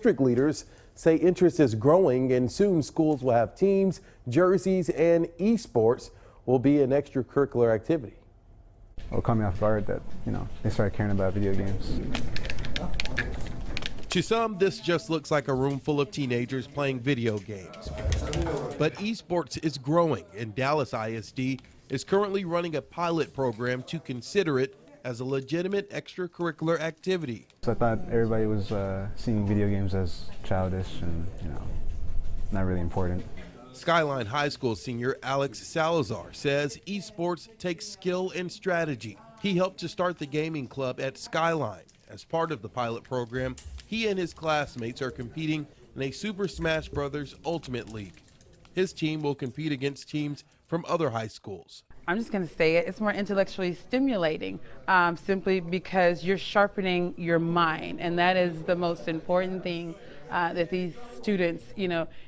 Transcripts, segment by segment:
District leaders say interest is growing and soon schools will have teams, jerseys, and esports will be an extracurricular activity. It'll caught me off guard that, they started caring about video games. To some, this just looks like a room full of teenagers playing video games. But esports is growing, and Dallas ISD is currently running a pilot program to consider it as a legitimate extracurricular activity. So I thought everybody was seeing video games as childish and, not really important. Skyline High School senior Alex Salazar says esports takes skill and strategy. He helped to start the gaming club at Skyline. As part of the pilot program, he and his classmates are competing in a Super Smash Bros. Ultimate League. His team will compete against teams from other high schools. I'm just going to say it, it's more intellectually stimulating, simply because you're sharpening your mind, and that is the most important thing that these students,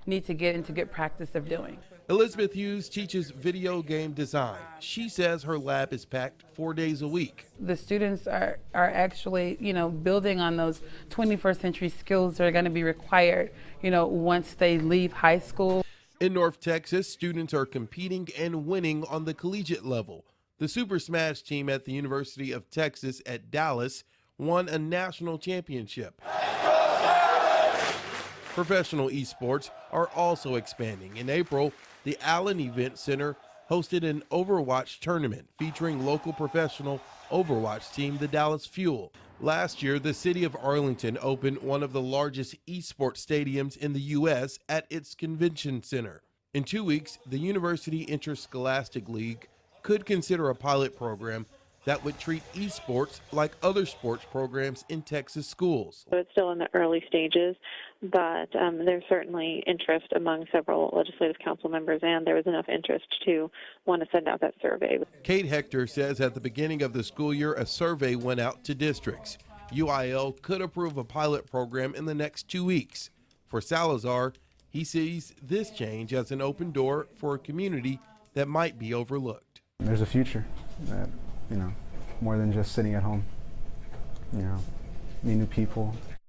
need to get into good practice of doing. Elizabeth Hughes teaches video game design. She says her lab is packed 4 days a week. The students are actually, building on those 21st century skills that are going to be required, once they leave high school. In North Texas, students are competing and winning on the collegiate level. The Super Smash team at the University of Texas at Dallas won a national championship. Professional esports are also expanding. In April, the Allen Event Center hosted an Overwatch tournament featuring local professional Overwatch team, the Dallas Fuel. Last year, the city of Arlington opened one of the largest esports stadiums in the U.S. at its convention center. In 2 weeks, the University Interscholastic League could consider a pilot program that would treat esports like other sports programs in Texas schools. So it's still in the early stages, but there's certainly interest among several legislative council members, and there was enough interest to want to send out that survey. Kate Hector says at the beginning of the school year, a survey went out to districts. UIL could approve a pilot program in the next 2 weeks. For Salazar, he sees this change as an open door for a community that might be overlooked. There's a future that, more than just sitting at home, meet new people.